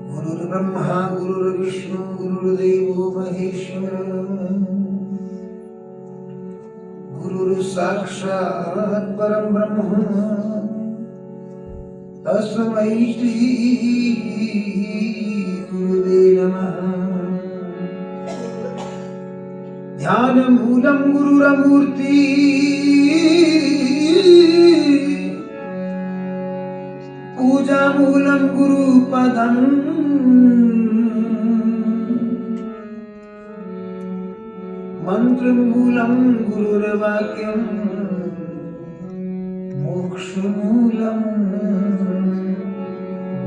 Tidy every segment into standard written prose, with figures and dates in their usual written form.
गुरुर्ब्रह्मा गुरुर्विष्णु गुरुर्देवो महेश्वर गुरुर्साक्षात् परं ब्रह्म तस्मै श्री गुरुवे नमः। ध्यानमूलं गुरुरमूर्ति पूजामूलं गुरुपदम् मंत्रमूलं गुरुर्वाक्यं मोक्षमूलं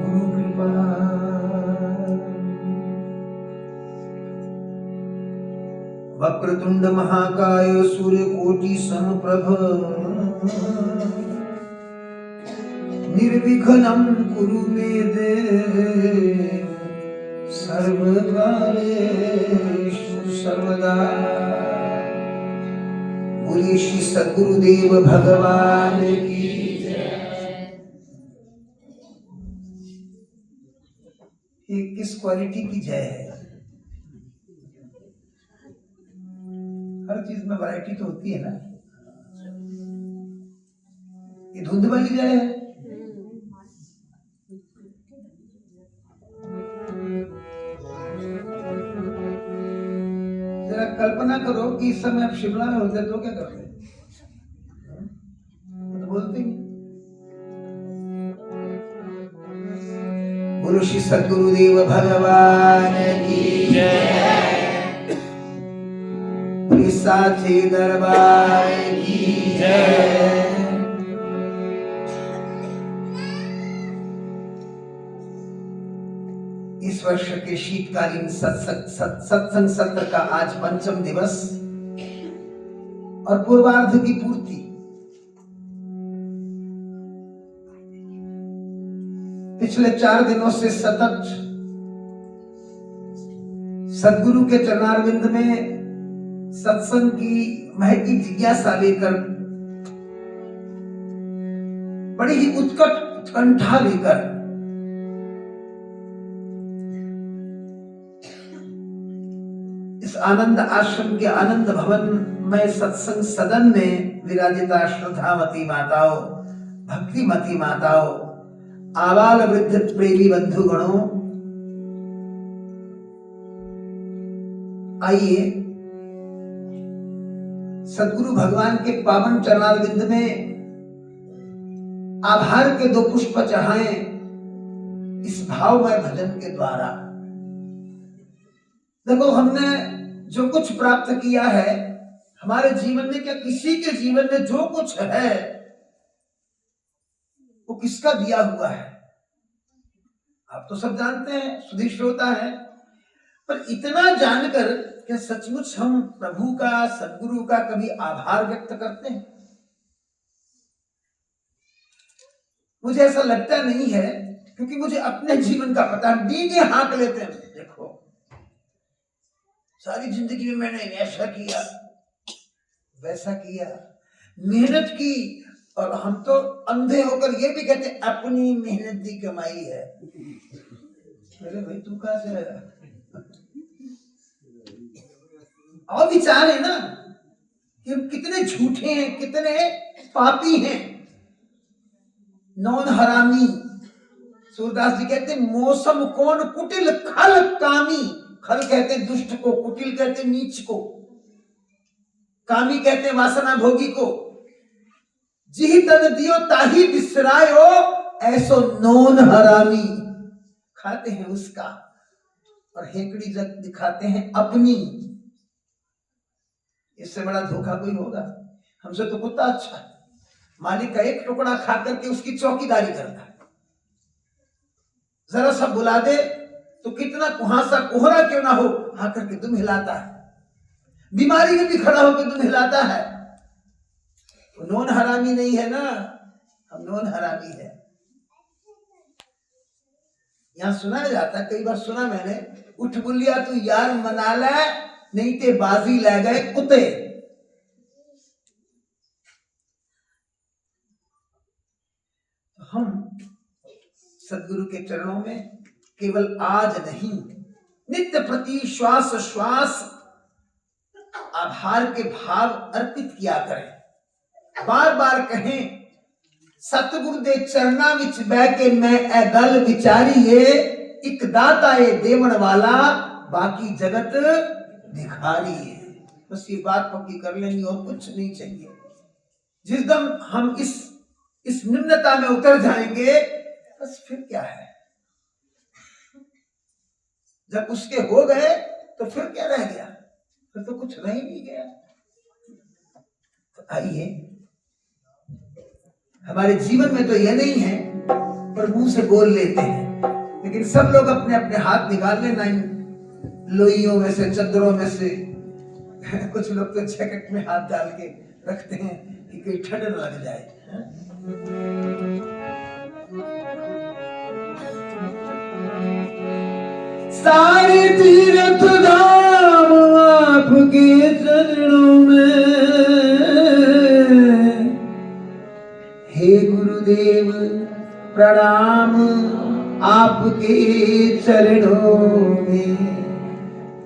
गुरुकृपा। वक्रतुंड महाकाय सूर्यकोटि समप्रभ निर्विघ्नं कुरु मे देव सर्वकार्येषु सर्वदा। बोलिए श्री सद्गुरुदेव भगवान की जय। ये किस क्वालिटी की जय है? हर चीज में वैरायटी तो होती है ना। ये धुंध वाली जय है। जरा कल्पना करो कि इस समय आप शिमला में होते तो क्या करते? तो बोलते हैं बोलो श्री सद्गुरुदेव भगवान की जय। साचे दरबार की जय। इस वर्ष के शीतकालीन सत्संग सत्र का आज पंचम दिवस और पूर्वार्ध की पूर्ति। पिछले 4 दिनों से सतत सद्गुरु के चरणारविंद में सत्संग की महती जिज्ञासा लेकर, बड़ी ही उत्कट उत्कंठा लेकर इस आनंद आश्रम के आनंद भवन में सत्संग सदन में विराजिता श्रद्धावती माताओं, भक्तिमती माताओं, आबाल वृद्ध प्रेमी बंधुगणों, आइए सद्गुरु भगवान के पावन चरणारविंद में आभार के 2 पुष्प चढ़ाएं इस भावमय भजन के द्वारा। देखो, हमने जो कुछ प्राप्त किया है हमारे जीवन में, क्या किसी के जीवन में जो कुछ है वो किसका दिया हुआ है? आप तो सब जानते हैं, सुधी श्रोता है। पर इतना जानकर क्या सचमुच हम प्रभु का, सद्गुरु का कभी आभार व्यक्त करते हैं? मुझे ऐसा लगता नहीं है, क्योंकि मुझे अपने जीवन का पता है। डीजे हाँक लेते हैं, देखो सारी जिंदगी में मैंने ऐसा किया, वैसा किया, मेहनत की, और हम तो अंधे होकर ये भी कहते अपनी मेहनत की कमाई है। अरे भाई, तू कहां से आया? और विचार है ना कि हम कितने झूठे हैं, कितने पापी हैं, नौन हरामी। सूरदास जी कहते मौसम कौन कुटिल खल कामी। खल कहते दुष्ट को, कुटिल कहते नीच को, कामी कहते वासना भोगी को। जिहि तन दियो ताही बिसरायो, ऐसो नौन हरामी। खाते हैं उसका और हेकड़ी दिखाते हैं अपनी। इससे बड़ा धोखा कोई होगा? हमसे तो कुत्ता अच्छा है, मालिक का एक टुकड़ा खा करके उसकी चौकीदारी करता है। जरा सा बुला दे तो कितना कुहासा कोहरा क्यों ना हो, आकर के दुम हिलाता है। बीमारी में भी खड़ा होकर दुम हिलाता है। तो नॉन हरामी नहीं है ना, हम नॉन हरामी है। यहां सुनाया जाता, कई बार सुना मैंने, उठ बुलिया तू यार मना ले, नहीं ते बाजी ले गए कुत्ते। हम सदगुरु के चरणों में केवल आज नहीं, नित्य प्रति श्वास श्वास आभार के भाव अर्पित किया करें। बार बार कहें, सतगुरु दे चरना विच बह के मैं ए गल विचारीए, एक दाता ए देवन वाला, बाकी जगत भिखारी है। बस ये बात पक्की कर लेनी और कुछ नहीं चाहिए। जिस दम हम इस निम्नता में उतर जाएंगे, बस फिर क्या है। जब उसके हो गए तो फिर क्या रह गया, फिर तो कुछ रह ही नहीं गया। तो आइए, हमारे जीवन में तो यह नहीं है पर मुंह से बोल लेते हैं, लेकिन सब लोग अपने अपने हाथ निकाल लेना इन लोइयों में से, चद्दरों में से। कुछ लोग तो जैकेट में हाथ डाल के रखते हैं कि कहीं ठंड न लग जाए। सारे तीर्थ धाम आपके चरणों में, हे गुरुदेव प्रणाम आपके चरणों में।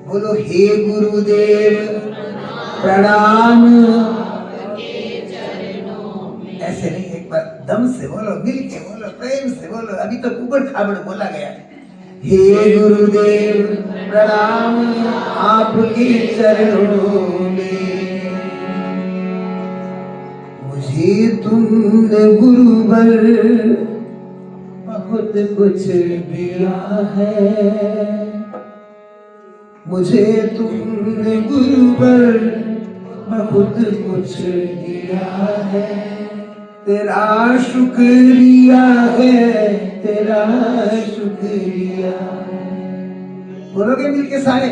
बोलो, हे गुरुदेव प्रणाम आपके चरणों में। ऐसे नहीं, एक बार दम से बोलो, मिल के बोलो, प्रेम से बोलो। अभी तो उबड़ खाबड़ बोला गया। हे गुरुदेव प्रणाम आपके चरणों में। मुझे तुमने गुरुवर बहुत कुछ दिया है, मुझे तुमने गुरुवर बहुत कुछ दिया है। तेरा शुक्रिया है, तेरा शुक्रिया। बोलोगे मिलके सारे?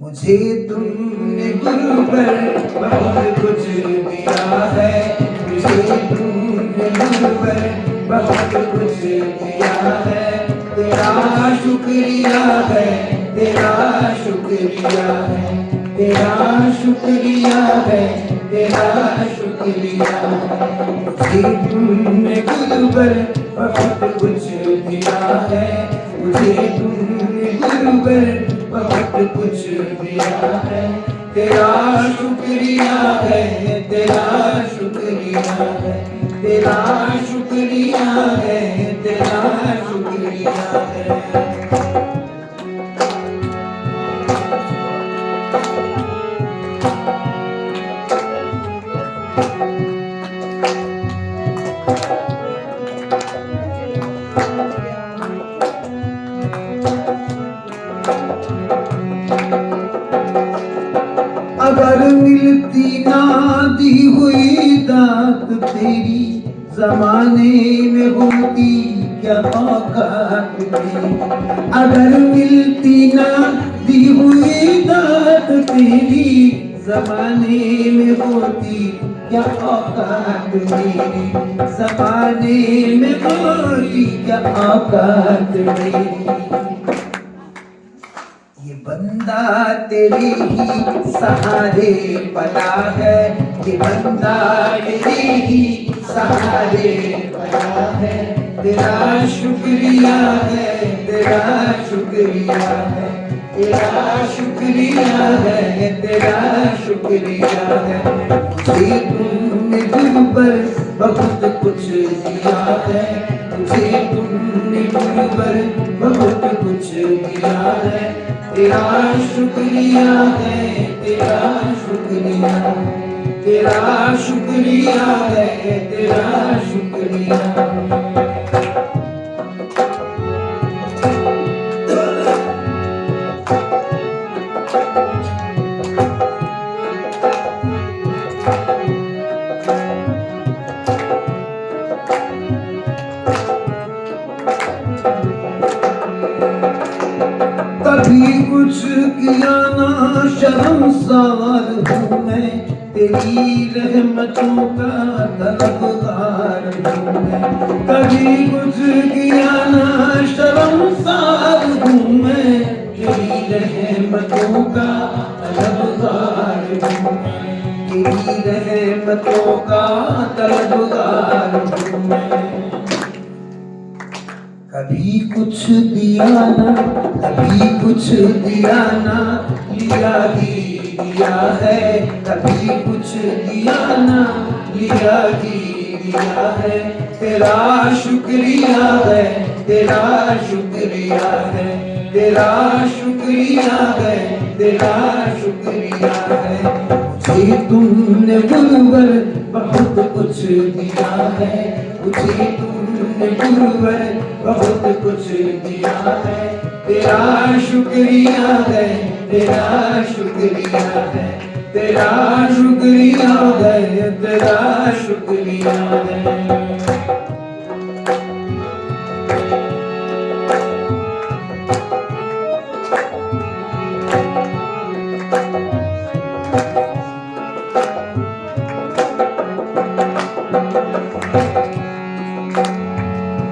मुझे तुमने गुरुवर बहुत कुछ दिया है, मुझे तुमने गुरुवर बहुत कुछ दिया है। तेरा शुक्रिया है, तेरा शुक्रिया है, तेरा शुक्रिया है, तेरा शुक्रिया है। मुझे तुमने गुरुवर बहुत कुछ दिया है, मुझे तुमने गुरुवर बहुत कुछ दिया है। तेरा शुक्रिया है, तेरा शुक्रिया है, तेरा शुक्रिया है, तेरा शुक्रिया है। अगर मिलती ना दी हुई दात तेरी, जमाने में होती क्या औकात तेरी। अगर मिलती ना दी हुई दात तेरी, जमाने में होती क्या औकात तेरी। जमाने में होती क्या औकात तेरी। ये बंदा तेरे ही सहारे पला है, ये बंदा तेरे ही सहारे पला है। तेरा शुक्रिया है, तेरा शुक्रिया है, तेरा शुक्रिया है, तेरा शुक्रिया है। मुझे तुमने गुरुवर बहुत कुछ दिया है, मुझे तुमने गुरुवर बहुत कुछ दिया है। तेरा शुक्रिया है, तेरा शुक्रिया है, तेरा शुक्रिया है, तेरा शुक्रिया है। कुछ किया ना शर्मसार हूँ मैं, तेरी रहमतों का तलबगार हूँ मैं। कभी कुछ किया ना शर्मसार हूँ मैं, तेरी रहमतों का तलबगार हूँ मैं, तेरी रहमतों का तलबगार हूँ मैं। कभी कुछ दिया ना, कभी कुछ दिया ना, लिया ही लिया है। कभी कुछ दिया ना, लिया ही लिया है। तेरा शुक्रिया है, तेरा शुक्रिया है, तेरा शुक्रिया है, तेरा शुक्रिया है। मुझे तुमने गुरुवर बहुत कुछ दिया है, मुझे तुमने गुरुवर बहुत कुछ दिया है। तेरा शुक्रिया है, तेरा शुक्रिया है, तेरा शुक्रिया है, तेरा शुक्रिया है।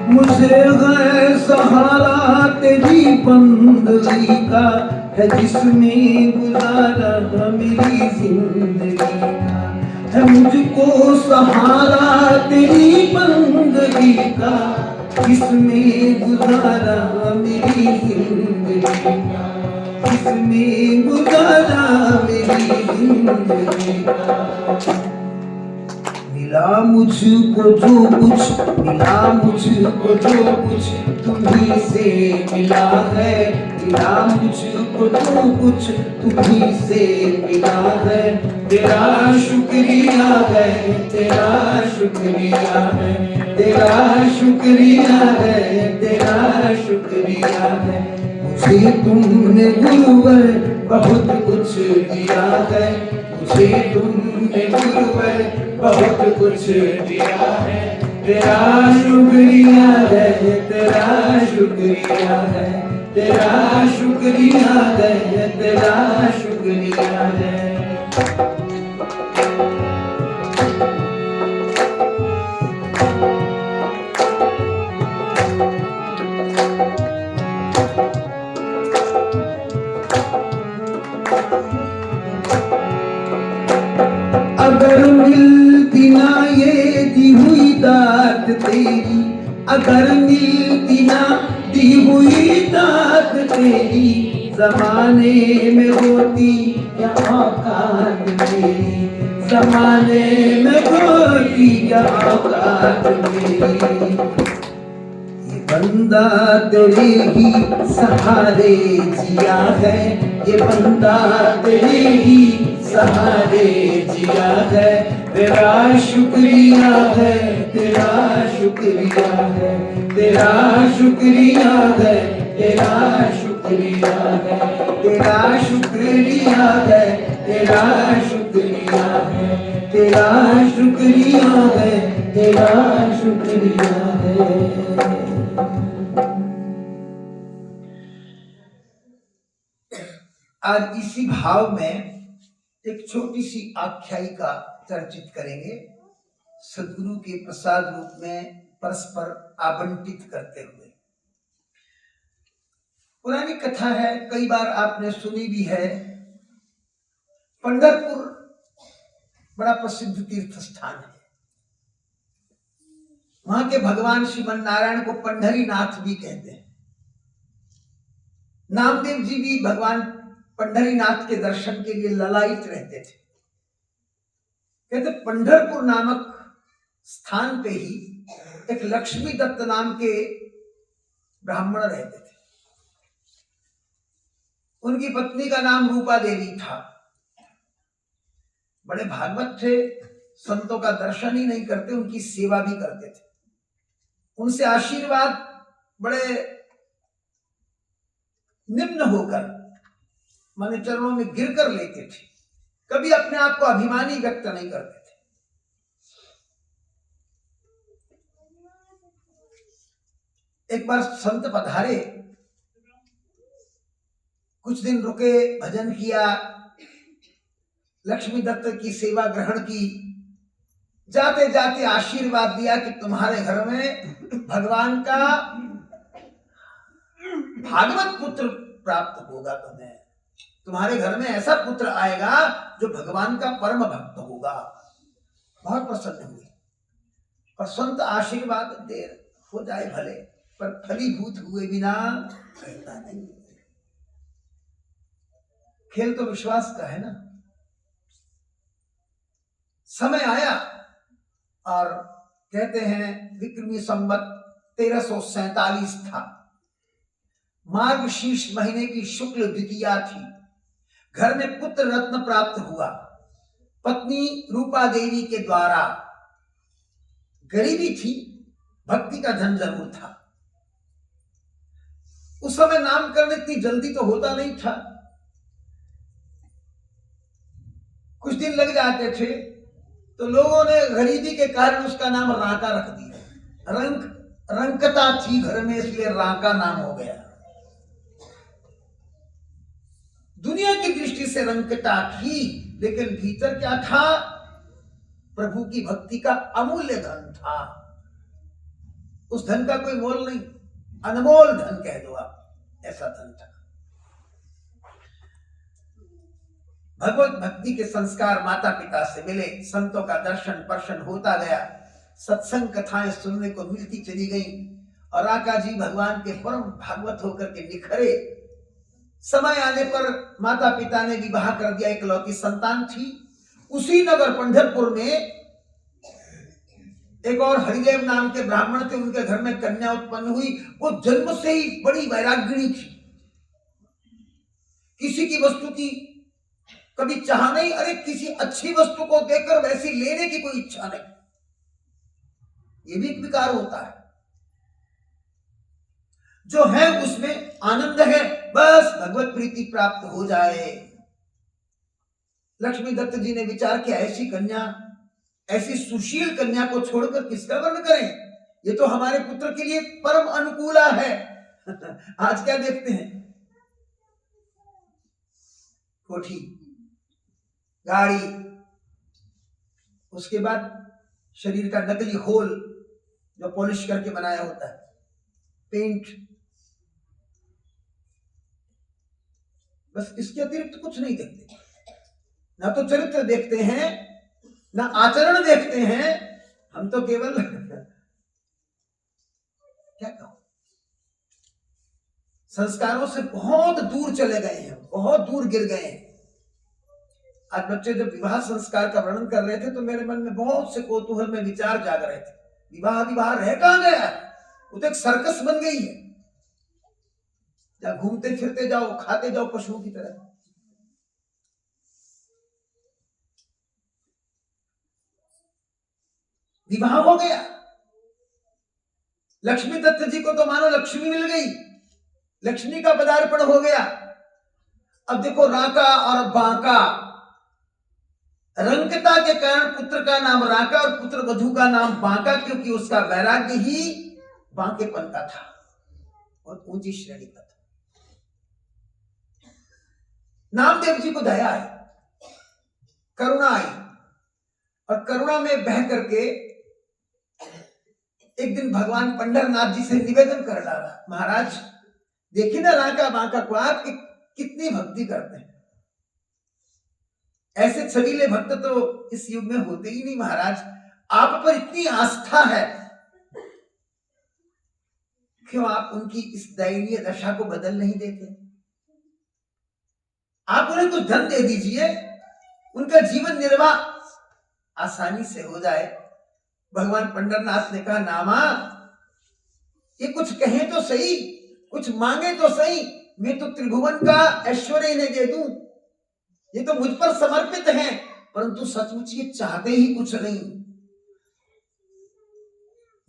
मुझे है सहारा तेरी बंदगी का, है जिसमें गुजारा मेरी जिंदगी का। है मुझको सहारा तेरी बंदगी का, जिसमें गुजारा मेरी जिंदगी का, जिसमें गुजारा मेरी जिंदगी का। मिला मुझको जो कुछ, मिला मुझको जो कुछ तुम्ही से मिला है। मिला मुझको जो कुछ तुम्ही से मिला है। तेरा शुक्रिया है, तेरा शुक्रिया है, तेरा शुक्रिया है, तेरा शुक्रिया है। मुझे तुमने गुरुवर बहुत कुछ दिया है, मुझे तुमने गुरुवर बहुत कुछ दिया है। तेरा शुक्रिया है, तेरा शुक्रिया है, तेरा शुक्रिया है, तेरा शुक्रिया है। अगर मिलती ना ये दी हुई दात तेरी, अगर मिलती ना दी हुई दात तेरी, जमाने में होती क्या औकात मेरी, जमाने में होती क्या औकात मेरी। ये बंदा तेरे ही सहारे जिया है, ये बंदा तेरे ही सहारे जिया है। तेरा शुक्रिया है, तेरा शुक्रिया है, तेरा शुक्रिया है, तेरा शुक्रिया है, तेरा शुक्रिया है, तेरा शुक्रिया है, तेरा शुक्रिया है, तेरा शुक्रिया है। आज इसी भाव में एक छोटी सी आख्यायिका चर्चित करेंगे, सदगुरु के प्रसाद रूप में परस्पर आवंटित करते हुए। पुरानी कथा है, कई बार आपने सुनी भी है। पंढरपुर बड़ा प्रसिद्ध तीर्थ स्थान है। वहां के भगवान श्रीमन नारायण को पंढरी नाथ भी कहते हैं। नामदेव जी भी भगवान पंढरी नाथ के दर्शन के लिए ललायित रहते थे। कहते पंढरपुर नामक स्थान पे ही एक लक्ष्मी दत्त नाम के ब्राह्मण रहते थे। उनकी पत्नी का नाम रूपा देवी था। बड़े भागवत थे, संतों का दर्शन ही नहीं करते, उनकी सेवा भी करते थे। उनसे आशीर्वाद बड़े निम्न होकर, माने चरणों में गिरकर लेते थे। कभी अपने आप को अभिमानी व्यक्त नहीं करते थे। एक बार संत पधारे, कुछ दिन रुके, भजन किया, लक्ष्मी दत्त की सेवा ग्रहण की। जाते जाते आशीर्वाद दिया कि तुम्हारे घर में भगवान का भागवत पुत्र प्राप्त होगा, तुम्हारे घर में ऐसा पुत्र आएगा जो भगवान का परम भक्त होगा। बहुत प्रसन्न हुए। पर संत आशीर्वाद देर हो जाए भले, पर फलीभूत हुए बिना रहता नहीं। खेल तो विश्वास का है ना। समय आया और कहते हैं विक्रमी संवत 1347 था। मार्गशीर्ष महीने की शुक्ल द्वितीया थी। घर में पुत्र रत्न प्राप्त हुआ। पत्नी रूपा देवी के द्वारा, गरीबी थी, भक्ति का धन जरूर था। उस समय नामकरण इतनी जल्दी तो होता नहीं था, कुछ दिन लग जाते थे। तो लोगों ने गरीबी के कारण उसका नाम राका रख दिया। रंकता थी घर में, इसलिए राका नाम हो गया। दुनिया की दृष्टि से रंकता थी, लेकिन भीतर क्या था? प्रभु की भक्ति का अमूल्य धन था। उस धन का कोई मोल नहीं, अनमोल धन कह दो आप, ऐसा धन था। भगवत भक्ति के संस्कार माता पिता से मिले, संतों का दर्शन पर्शन होता गया, सत्संग कथाएं सुनने को मिलती चली गई और राका जी भगवान के परम भागवत होकर के निखरे। समय आने पर माता पिता ने विवाह कर दिया। इकलौती संतान थी। उसी नगर पंढरपुर में एक और हरिदेव नाम के ब्राह्मण थे, उनके घर में कन्या उत्पन्न हुई। वो जन्म से ही बड़ी वैराग्यणी थी, किसी की वस्तु की कभी चाह नहीं, अरे किसी अच्छी वस्तु को देखकर वैसी लेने की कोई इच्छा नहीं। ये भी एक विकार होता है। जो है उसमें आनंद है, बस भगवत प्रीति प्राप्त हो जाए। लक्ष्मी दत्त जी ने विचार किया, ऐसी कन्या, ऐसी सुशील कन्या को छोड़कर किसका वर्ण करें? ये तो हमारे पुत्र के लिए परम अनुकूला है। आज क्या देखते हैं? कोठी, गाड़ी, उसके बाद शरीर का नकली होल जो पॉलिश करके बनाया होता है, पेंट, बस इसके अतिरिक्त कुछ नहीं देखते। ना तो चरित्र देखते हैं, ना आचरण देखते हैं। हम तो केवल क्या कहूं, संस्कारों से बहुत दूर चले गए हैं, बहुत दूर गिर गए हैं। आज बच्चे जब विवाह संस्कार का वर्णन कर रहे थे तो मेरे मन में बहुत से कौतूहल में विचार जाग रहे थे। विवाह विवाह रह कहां गया? वो तो एक सर्कस बन गई है, जहां घूमते फिरते जाओ, खाते जाओ पशुओं की तरह। विवाह हो गया, लक्ष्मी दत्त जी को तो मानो लक्ष्मी मिल गई, लक्ष्मी का पदार्पण हो गया। अब देखो, राका और बांका, रंकता के कारण पुत्र का नाम राका और पुत्र वधू का नाम बांका, क्योंकि उसका वैराग्य ही बांकेपन का था, बहुत ऊंची श्रेणी का था। नामदेव जी को दया आई, करुणा आई, और करुणा में बह करके एक दिन भगवान पंढरनाथ जी से निवेदन कर डाला, महाराज देखिए ना राका बांका को, आप कितनी भक्ति करते हैं। ऐसे छबीले भक्त तो इस युग में होते ही नहीं महाराज, आप पर इतनी आस्था है, क्यों आप उनकी इस दयनीय दशा को बदल नहीं देते? आप उन्हें कुछ धन दे दीजिए, उनका जीवन निर्वाह आसानी से हो जाए। भगवान पंढरनाथ ने कहा, नामा ये कुछ कहें तो सही, कुछ मांगे तो सही, मैं तो त्रिभुवन का ऐश्वर्य इन्हें दे दूं, ये तो मुझ पर समर्पित हैं, परंतु सचमुच ये चाहते ही कुछ नहीं।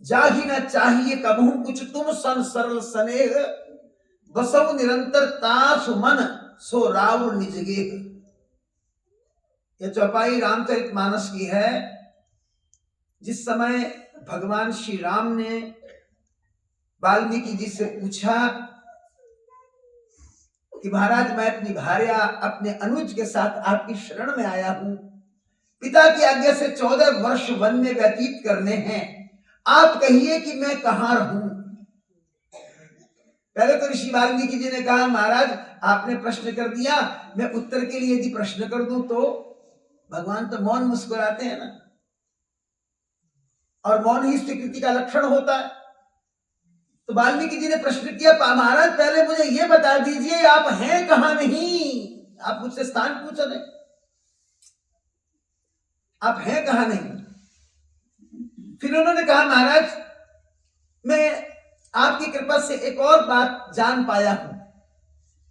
जाहि न चाहिए कबहू कुछ तुम सन सरल स्नेह, बसव निरंतर तासु मन सो राव निजगेह। यह चौपाई रामचरितमानस की है। जिस समय भगवान श्री राम ने वाल्मीकि जी से पूछा कि महाराज मैं अपनी भार्या अपने अनुज के साथ आपकी शरण में आया हूं। पिता की आज्ञा से 14 वर्ष वन में व्यतीत करने हैं। आप कहिए कि मैं कहां रहूं। पहले तो ऋषि वाल्मीकि जी ने कहा महाराज आपने प्रश्न कर दिया, मैं उत्तर के लिए यदि प्रश्न कर दूं तो। भगवान तो मौन मुस्कुराते हैं ना, और मौन ही स्वीकृति का लक्षण होता है। तो वाल्मीकि जी ने प्रश्न किया महाराज पहले मुझे यह बता दीजिए आप हैं कहां। नहीं, आप मुझसे स्थान पूछ रहे, आप हैं कहां नहीं। फिर उन्होंने कहा महाराज मैं आपकी कृपा से एक और बात जान पाया हूं,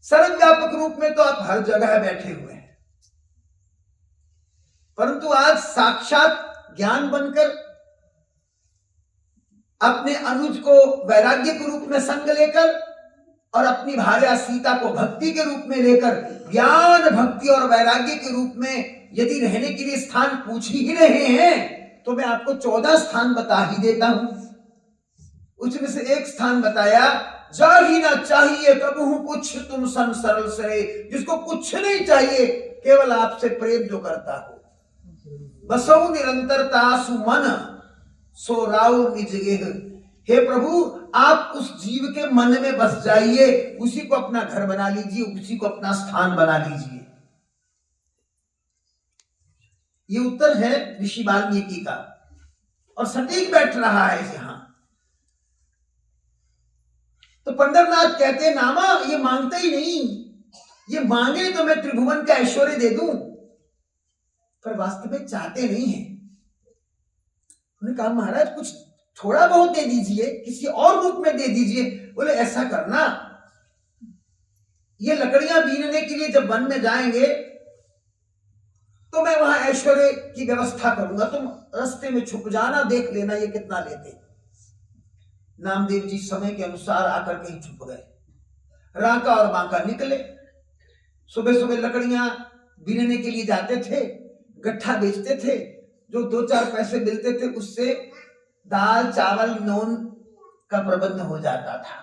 सर्वव्यापक रूप में तो आप हर जगह बैठे हुए हैं, परंतु आज साक्षात ज्ञान बनकर अपने अनुज को वैराग्य के रूप में संग लेकर और अपनी भार्या सीता को भक्ति के रूप में लेकर ज्ञान भक्ति और वैराग्य के रूप में यदि रहने के लिए स्थान पूछ ही रहे हैं तो मैं आपको 14 स्थान बता ही देता हूं। उसमें से एक स्थान बताया, जा ही ना चाहिए कबहू कुछ तुम सन सरल से, जिसको कुछ नहीं चाहिए केवल आपसे प्रेम जो करता हो। बसौ निरंतरता सुमन सो राव निज गेह। हे प्रभु आप उस जीव के मन में बस जाइए, उसी को अपना घर बना लीजिए, उसी को अपना स्थान बना लीजिए। ये उत्तर है ऋषि वाल्मीकि का और सटीक बैठ रहा है यहां। तो पंडरनाथ कहते नामा ये मांगते ही नहीं, ये मांगे तो मैं त्रिभुवन का ऐश्वर्य दे दूं, पर वास्तव में चाहते नहीं है। उन्होंने कहा महाराज कुछ थोड़ा बहुत दे दीजिए, किसी और रूप में दे दीजिए। बोले ऐसा करना, ये लकड़ियां बीनने के लिए जब वन में जाएंगे तो मैं वहां ऐश्वर्य की व्यवस्था करूंगा, तुम रास्ते में छुप जाना, देख लेना ये कितना लेते। नामदेव जी समय के अनुसार आकर कहीं छुप गए। रांका और बांका निकले, सुबह सुबह लकड़ियां बीनने के लिए जाते थे, गट्ठा बेचते थे, जो 2-4 पैसे मिलते थे उससे दाल चावल नून का प्रबंध हो जाता था,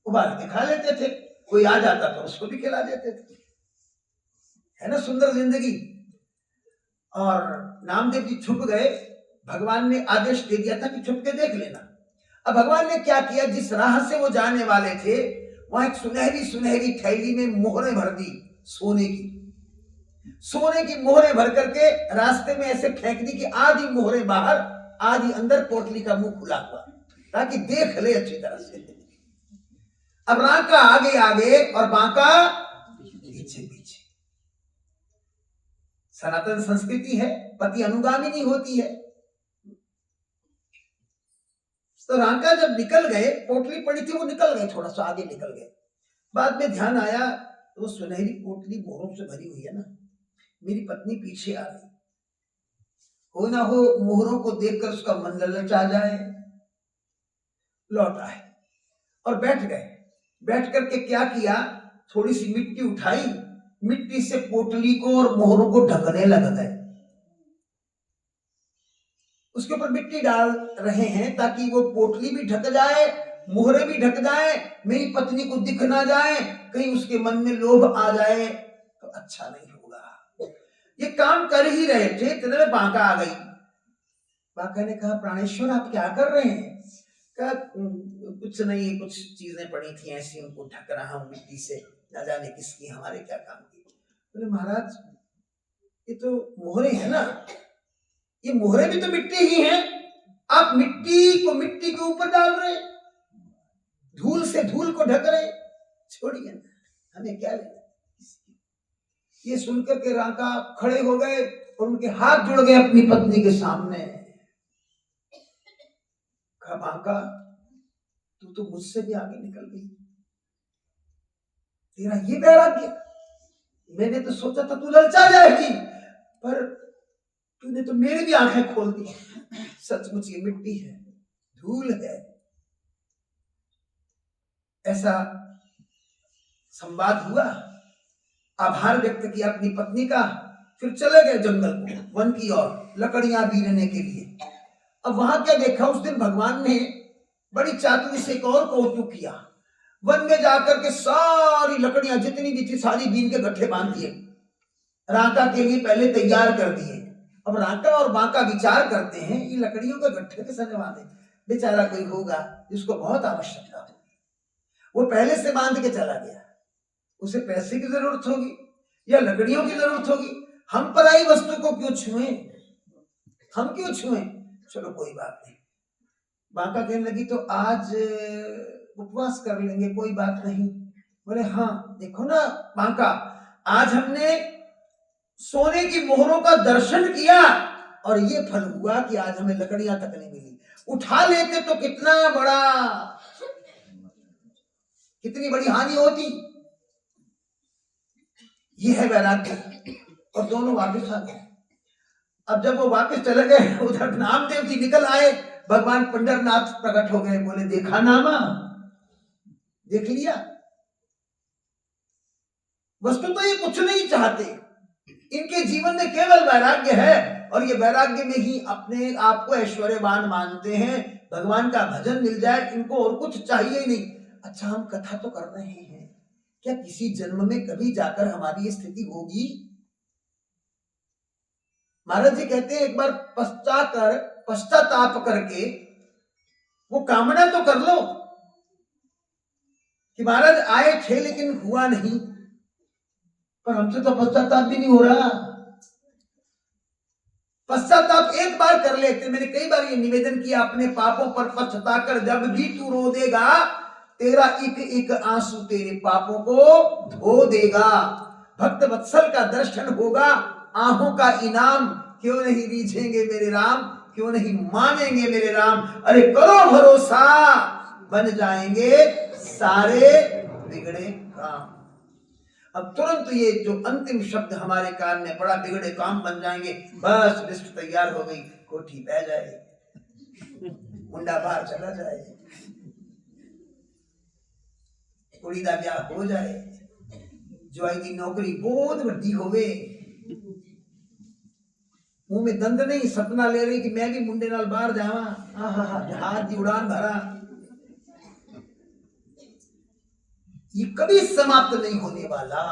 उबाल के खा लेते थे। कोई आ जाता तो उसको भी खिला देते थे। है ना सुंदर जिंदगी। और नामदेव जी छुप गए, भगवान ने आदेश दे दिया था कि छुप के देख लेना। अब भगवान ने क्या किया, जिस राह से वो जाने वाले थे वहां एक सुनहरी सुनहरी थैली में मोहरें भर दी, सोने की मोहरें भर करके रास्ते में ऐसे फेंक दी कि आधी मोहरें बाहर आधी अंदर, पोटली का मुंह खुला हुआ, ताकि देख ले अच्छी तरह से। अब रांका आगे आगे और बांका पीछे पीछे। सनातन संस्कृति है, पति अनुगामिनी होती है। तो रांका जब निकल गए, पोटली पड़ी थी वो निकल गए, थोड़ा सा आगे निकल गए। बाद में ध्यान आया तो सुनहरी पोटली मोहरों से भरी हुई है ना, मेरी पत्नी पीछे आ गई, हो ना हो मोहरों को देखकर उसका मन ललचा जाए। लौट आए और बैठ गए। बैठ करके क्या किया, थोड़ी सी मिट्टी उठाई, मिट्टी से पोटली को और मोहरों को ढकने लग गए। उसके ऊपर मिट्टी डाल रहे हैं ताकि वो पोटली भी ढक जाए, मोहरे भी ढक जाए, मेरी पत्नी को दिख ना जाए, कहीं उसके मन में लोभ आ जाए तो अच्छा नहीं होगा। ये काम कर ही रहे थे, इतने में बांका आ गई। बांका ने कहा प्राणेश्वर आप क्या कर रहे हैं। कहा कुछ नहीं, कुछ चीजें पड़ी थी ऐसी, उनको ढक रहा हूं मिट्टी से, ना जाने किसकी, हमारे क्या काम की। बोले महाराज ये तो मोहरे है ना, ये मोहरे भी तो मिट्टी ही हैं, आप मिट्टी को मिट्टी के ऊपर डाल रहे, धूल से धूल को ढक रहे, छोड़िए ना, हमें क्या लेना। ये सुनकर के रांका खड़े हो गए और उनके हाथ जुड़ गए अपनी पत्नी के सामने। कहा बांका तू तो मुझसे भी आगे निकल गई, तेरा ये वैराग्य, मैंने तो सोचा था तू ललचा जाएगी, पर तूने तो मेरी भी आंखें खोल दी। सचमुच ये मिट्टी है, धूल है। ऐसा संवाद हुआ, आभार व्यक्त किया अपनी पत्नी का, फिर चले गए जंगल को, वन की ओर लकड़ियां बीनने के लिए। अब वहां क्या देखा, उस दिन भगवान ने बड़ी चातुरी से एक और कौतुक किया। वन में जाकर के सारी लकड़ियां जितनी भी थी सारी बीन के गट्ठे बांध दिए, रांका के लिए पहले तैयार कर दिए। अब रांका और बांका विचार करते हैं ये लकड़ियों के गट्ठे के सने बांधे, बेचारा कोई होगा जिसको बहुत आवश्यकता हो, वो पहले से बांध के चला गया, उसे पैसे की जरूरत होगी या लकड़ियों की जरूरत होगी, हम पराई वस्तु को क्यों छुएं, हम क्यों छुएं, चलो कोई बात नहीं। बांका कहने लगी तो आज उपवास कर लेंगे, कोई बात नहीं। बोले हाँ देखो ना बांका, आज हमने सोने की मोहरों का दर्शन किया और ये फल हुआ कि आज हमें लकड़ियां तक नहीं मिली, उठा लेते तो कितनी बड़ी हानि होती। ये है वैराग्य। और दोनों वापस आ गए। अब जब वो वापस चले गए, उधर नामदेव जी निकल आए, भगवान पंडरनाथ प्रकट हो गए, बोले देखा नामा, देख लिया, वस्तु तो ये कुछ नहीं चाहते, इनके जीवन में केवल वैराग्य है और ये वैराग्य में ही अपने आप को ऐश्वर्यवान मानते हैं, भगवान का भजन मिल जाए इनको और कुछ चाहिए नहीं। अच्छा हम कथा तो कर रहे हैं, क्या किसी जन्म में कभी जाकर हमारी ये स्थिति होगी? महाराज जी कहते हैं एक बार पश्चाताप करके वो कामना तो कर लो कि महाराज आए थे लेकिन हुआ नहीं, पर हमसे तो पश्चाताप भी नहीं हो रहा। पश्चाताप एक बार कर लेते, मैंने कई बार ये निवेदन किया, अपने पापों पर पछताकर जब भी तू रो देगा, तेरा एक एक आंसू तेरे पापों को धो देगा। भक्त वत्सल का दर्शन होगा, आहों का इनाम, क्यों नहीं रीझेंगे मेरे राम, क्यों नहीं मानेंगे मेरे राम। अरे करो भरोसा, बन जाएंगे सारे बिगड़े काम। अब तुरंत ये जो अंतिम शब्द हमारे कान में पड़ा, बिगड़े काम बन जाएंगे, बस लिस्ट तैयार हो गई, कोठी बह जाए, मुंडा बाहर चला जाए, कुड़ी दा ब्याह हो जाए, ज्वाई की नौकरी बहुत बड़ी होवे, मुंह में दंद नहीं, सपना ले रही कि मैं भी मुंडे नाल बाहर जावा, जहाज की उड़ान भरा। ये कभी समाप्त नहीं होने वाला,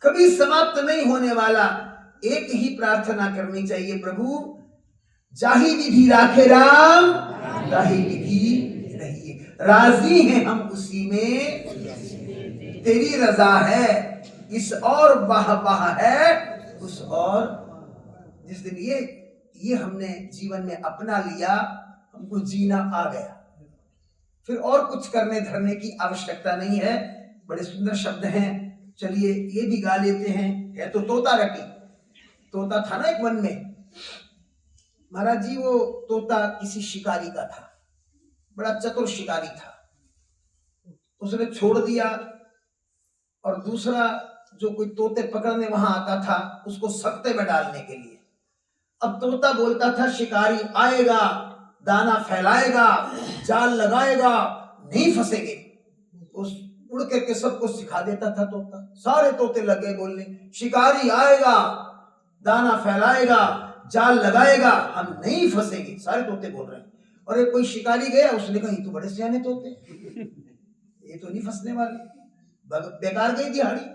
कभी समाप्त नहीं होने वाला। एक ही प्रार्थना करनी चाहिए, प्रभु जाही विधि राखे राम, ताही विधि रहिए, राजी हैं हम उसी में, तेरी रजा है, इस और वाह वाह है उस और। जिस दिन ये हमने जीवन में अपना लिया, हमको जीना आ गया, फिर और कुछ करने धरने की आवश्यकता नहीं है। बड़े सुंदर शब्द हैं, चलिए ये भी गा लेते हैं। है तो तोता रटी, तोता था ना एक वन में, महाराज जी वो तोता किसी शिकारी का था, बड़ा चतुर शिकारी था, उसने छोड़ दिया और दूसरा जो कोई तोते पकड़ने वहां आता था उसको सख्ते में डालने के लिए। अब तोता बोलता था शिकारी आएगा, दाना फैलाएगा, जाल लगाएगा, नहीं फंसेंगे, उस उड़ करके सबको सिखा देता था तोता। सारे तोते लगे बोलने, शिकारी आएगा, दाना फैलाएगा, जाल लगाएगा, हम नहीं फंसेंगे, सारे तोते बोल रहे हैं। और एक कोई शिकारी गया, उसने कहा ये तो बड़े सियाने तोते, ये तो नहीं फंसने वाले, बेकार गई दिहाड़ी।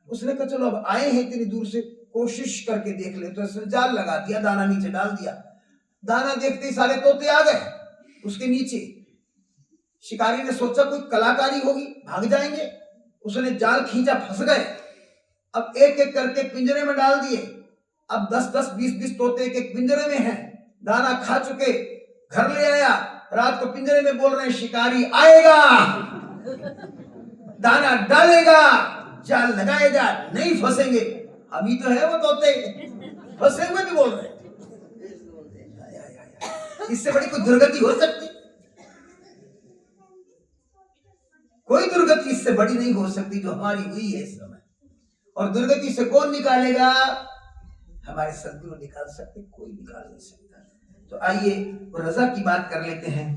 उसने कहा चलो अब आए हैं इतनी दूर से, कोशिश करके देख ले। तो उसने जाल लगा दिया, दाना नीचे डाल दिया, दाना देखते ही सारे तोते आ गए उसके नीचे। शिकारी ने सोचा कोई कलाकारी होगी, भाग जाएंगे, उसने जाल खींचा, फंस गए। अब एक एक करके पिंजरे में डाल दिए, अब 10-10, 20-20 तोते एक एक पिंजरे में हैं, दाना खा चुके, घर ले आया, रात को पिंजरे में बोल रहे हैं शिकारी आएगा, दाना डालेगा, जाल लगाएगा, नहीं फंसेंगे। अभी तो है वो तोते फंसे हुए भी बोल रहे हैं। इससे बड़ी कोई दुर्गति हो सकती? कोई दुर्गति इससे बड़ी नहीं हो सकती जो हमारी हुई है इस समय। और दुर्गति से कौन निकालेगा? हमारे सद्गुरु निकाल सकते, कोई निकाल नहीं सकता। तो आइए रजा की बात कर लेते हैं।